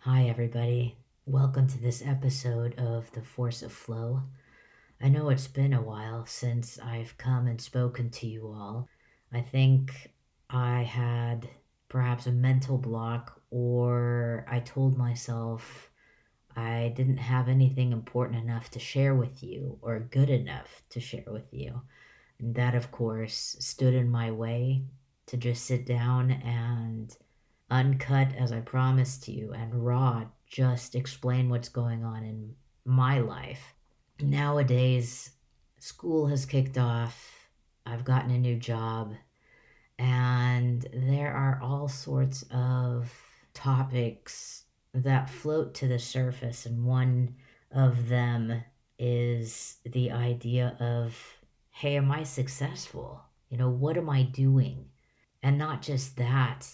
Hi, everybody. Welcome to this episode of The Force of Flow. I know it's been a while since I've come and spoken to you all. I think I had perhaps a mental block, or I told myself I didn't have anything important enough to share with you or good enough to share with you. And that, of course, stood in my way to just sit down and uncut as I promised you and raw, just explain what's going on in my life. Nowadays, school has kicked off. I've gotten a new job, and there are all sorts of topics that float to the surface, and one of them is the idea of, hey, am I successful? What am I doing? And not just that,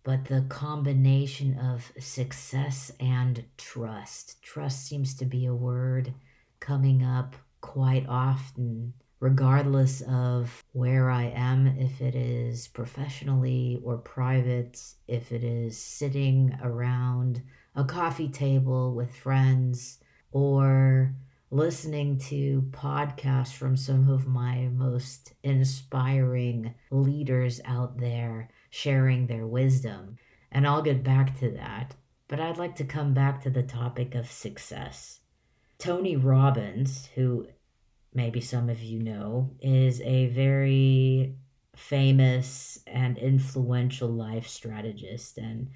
but the combination of success and trust. Trust seems to be a word coming up quite often, regardless of where I am, if it is professionally or private, if it is sitting around a coffee table with friends, or listening to podcasts from some of my most inspiring leaders out there sharing their wisdom. And I'll get back to that. But I'd like to come back to the topic of success. Tony Robbins, who maybe some of you know, is a very famous and influential life strategist. And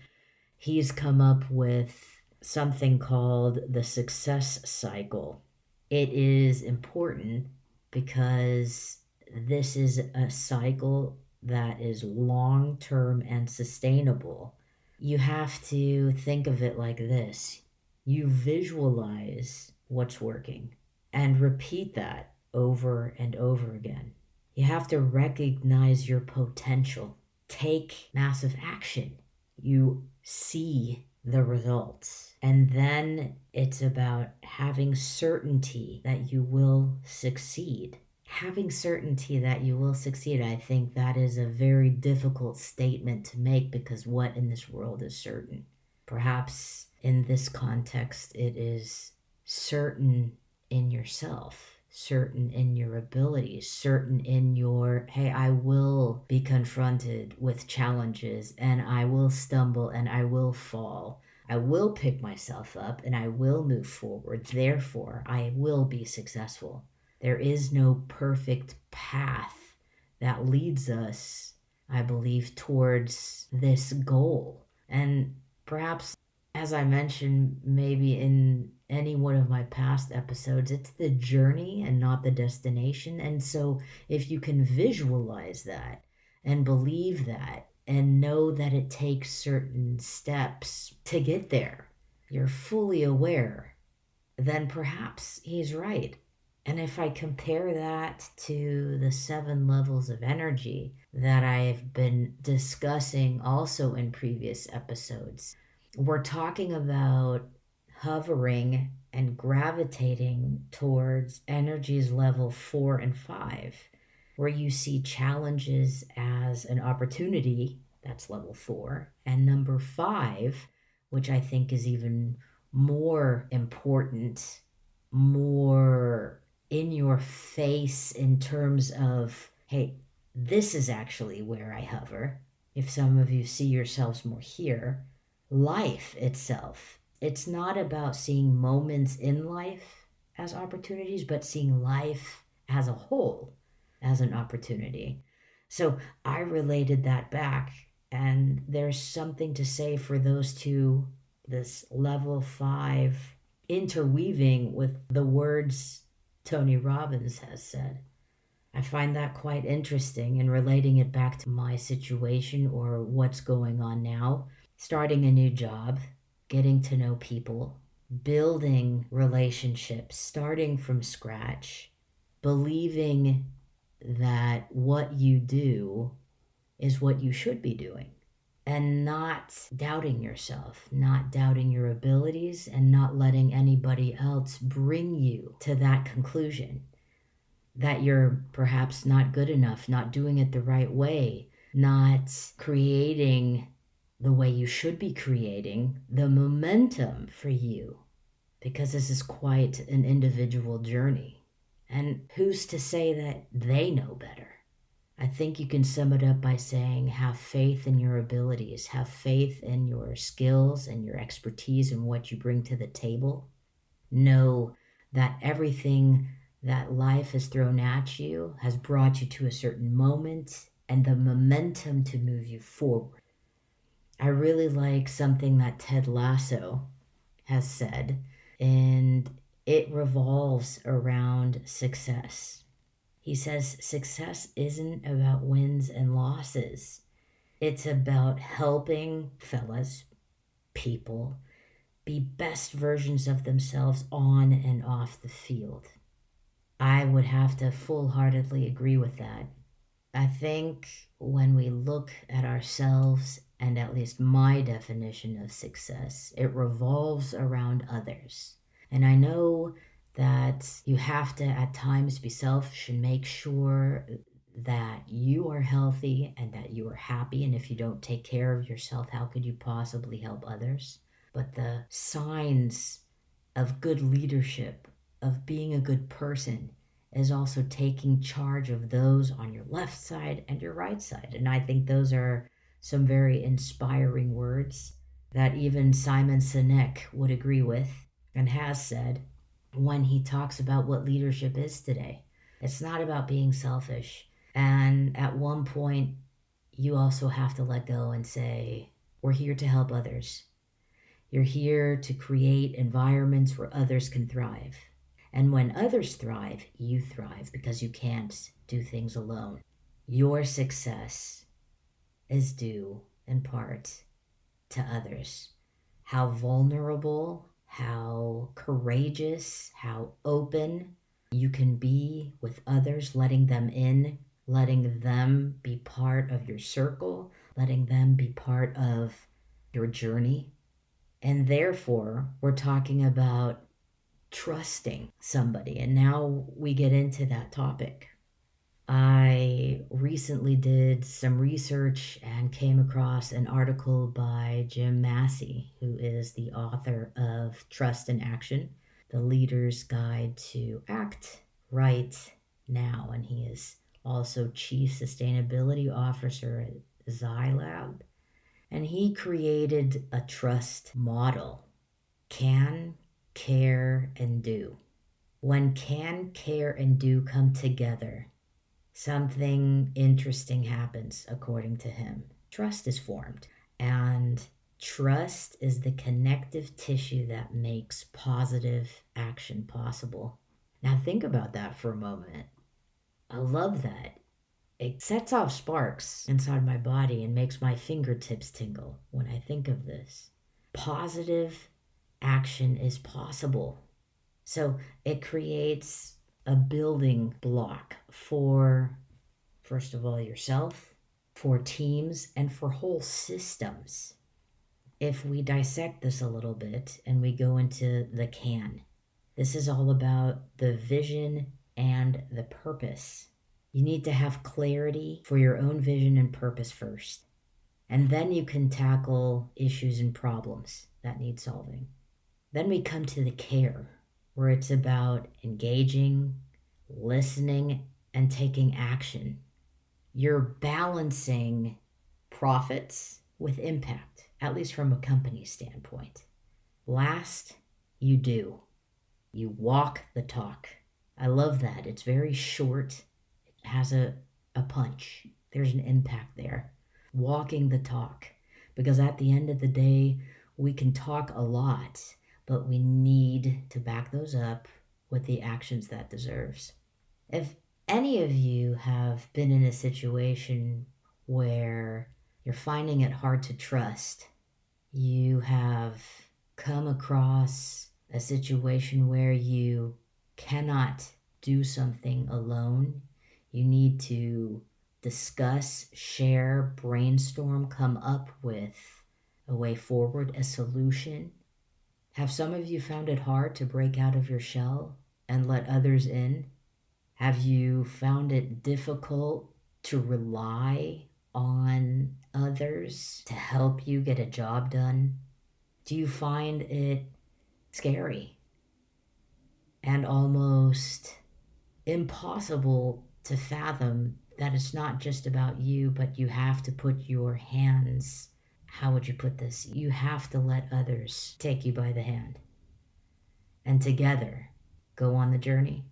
he's come up with something called the success cycle. It is important because this is a cycle that is long term and sustainable. You have to think of it like this: you visualize what's working and repeat that over and over again. You have to recognize your potential, take massive action. You see the results. And then it's about having certainty that you will succeed. Having certainty that you will succeed, I think that is a very difficult statement to make, because what in this world is certain? Perhaps in this context, it is certain in yourself, certain in your abilities, certain in your, hey, I will be confronted with challenges and I will stumble and I will fall. I will pick myself up and I will move forward. Therefore, I will be successful. There is no perfect path that leads us, I believe, towards this goal. And perhaps, as I mentioned, maybe in any one of my past episodes, it's the journey and not the destination. And so if you can visualize that and believe that and know that it takes certain steps to get there, you're fully aware, then perhaps he's right. And if I compare that to the 7 levels of energy that I've been discussing also in previous episodes, we're talking about hovering and gravitating towards energies level 4 and 5, where you see challenges as an opportunity, that's level 4, and number 5, which I think is even more important, more in your face in terms of, hey, this is actually where I hover. If some of you see yourselves more here, life itself. It's not about seeing moments in life as opportunities, but seeing life as a whole as an opportunity. So I related that back, and there's something to say for those two, this level 5 interweaving with the words Tony Robbins has said. I find that quite interesting, and relating it back to my situation or what's going on now. Starting a new job, getting to know people, building relationships, starting from scratch, believing that what you do is what you should be doing, and not doubting yourself, not doubting your abilities, and not letting anybody else bring you to that conclusion that you're perhaps not good enough, not doing it the right way, not creating the way you should be creating the momentum for you, because this is quite an individual journey. And who's to say that they know better? I think you can sum it up by saying have faith in your abilities, have faith in your skills and your expertise and what you bring to the table. Know that everything that life has thrown at you has brought you to a certain moment and the momentum to move you forward. I really like something that Ted Lasso has said, and it revolves around success. He says success isn't about wins and losses. It's about helping fellas, people, be best versions of themselves on and off the field. I would have to full heartedly agree with that. I think when we look at ourselves, and at least my definition of success, it revolves around others. And I know that you have to at times be selfish and make sure that you are healthy and that you are happy. And if you don't take care of yourself, how could you possibly help others? But the signs of good leadership, of being a good person, is also taking charge of those on your left side and your right side. And I think those are some very inspiring words that even Simon Sinek would agree with and has said when he talks about what leadership is today. It's not about being selfish. And at one point, you also have to let go and say, we're here to help others. You're here to create environments where others can thrive. And when others thrive, you thrive because you can't do things alone. Your success is due in part to others. How vulnerable, how courageous, how open you can be with others, letting them in, letting them be part of your circle, letting them be part of your journey. And therefore, we're talking about trusting somebody. And now we get into that topic. I recently did some research and came across an article by Jim Massey, who is the author of Trust in Action, The Leader's Guide to Act Right Now. And he is also Chief Sustainability Officer at Zilab. And he created a trust model: can, care, and do. When can, care, and do come together, something interesting happens, according to him. Trust is formed. And trust is the connective tissue that makes positive action possible. Now, think about that for a moment. I love that. It sets off sparks inside my body and makes my fingertips tingle when I think of this. Positive action is possible. So it creates a building block for, first of all, yourself, for teams, and for whole systems. If we dissect this a little bit and we go into the can, this is all about the vision and the purpose. You need to have clarity for your own vision and purpose first. And then you can tackle issues and problems that need solving. Then we come to the care, where it's about engaging, listening, and taking action. You're balancing profits with impact, at least from a company standpoint. Last, you do. You walk the talk. I love that. It's very short. It has a punch. There's an impact there. Walking the talk. Because at the end of the day, we can talk a lot, but we need to back those up with the actions that deserves. If any of you have been in a situation where you're finding it hard to trust, you have come across a situation where you cannot do something alone, you need to discuss, share, brainstorm, come up with a way forward, a solution. Have some of you found it hard to break out of your shell and let others in? Have you found it difficult to rely on others to help you get a job done? Do you find it scary and almost impossible to fathom that it's not just about you, but you have to put your hands, how would you put this? You have to let others take you by the hand and together go on the journey.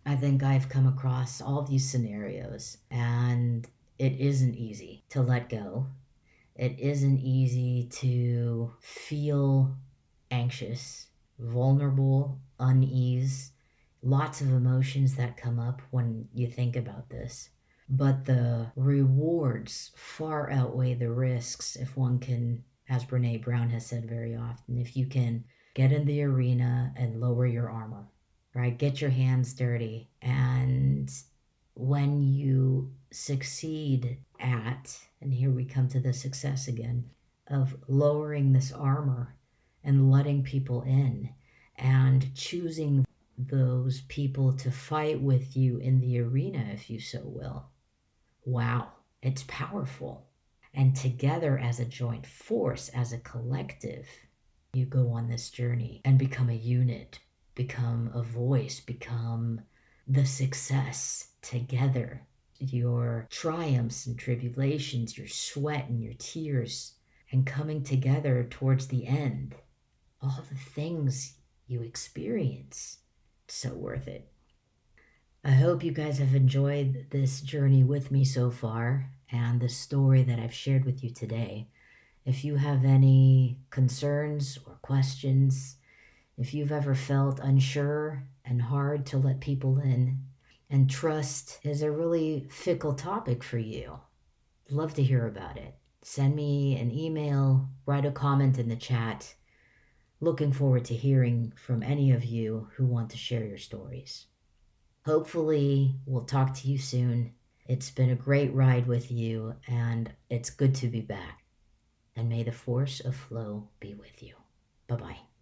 I think I've come across all these scenarios, and it isn't easy to let go. It isn't easy to feel anxious, vulnerable, unease, lots of emotions that come up when you think about this. But the rewards far outweigh the risks if one can, as Brene Brown has said very often, if you can get in the arena and lower your armor, right? Get your hands dirty. And when you succeed at, and here we come to the success again, of lowering this armor and letting people in and choosing those people to fight with you in the arena, if you so will. Wow, it's powerful. And together as a joint force, as a collective, you go on this journey and become a unit, become a voice, become the success together. Your triumphs and tribulations, your sweat and your tears, and coming together towards the end. All the things you experience. So worth it. I hope you guys have enjoyed this journey with me so far and the story that I've shared with you today. If you have any concerns or questions, if you've ever felt unsure and hard to let people in, and trust is a really fickle topic for you, I'd love to hear about it. Send me an email, write a comment in the chat. Looking forward to hearing from any of you who want to share your stories. Hopefully, we'll talk to you soon. It's been a great ride with you, and it's good to be back. And may the force of flow be with you. Bye-bye.